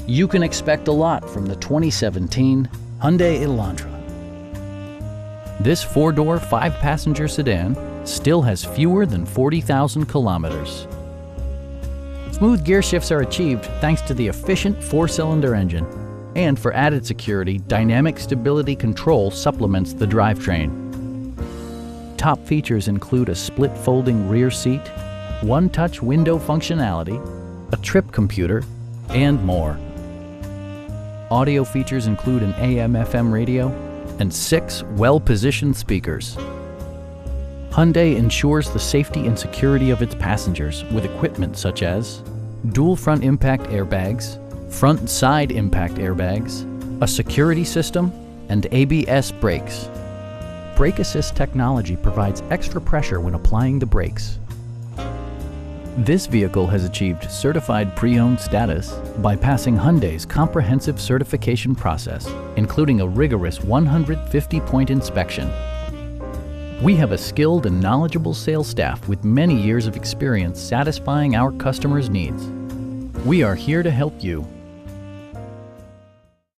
You can expect a lot from the 2017 Hyundai Elantra. This four-door, five-passenger sedan still has fewer than 40,000 kilometers. Smooth gear shifts are achieved thanks to the efficient four-cylinder engine. And for added security, dynamic stability control supplements the drivetrain. Top features include a split folding rear seat, one-touch window functionality, a trip computer, and more. Audio features include an AM/FM radio and 6 well-positioned speakers. Hyundai ensures the safety and security of its passengers with equipment such as dual front impact airbags, front and side impact airbags, a security system, and ABS brakes. Brake assist technology provides extra pressure when applying the brakes. This vehicle has achieved certified pre-owned status by passing Hyundai's comprehensive certification process, including a rigorous 150-point inspection. We have a skilled and knowledgeable sales staff with many years of experience satisfying our customers' needs. We are here to help you.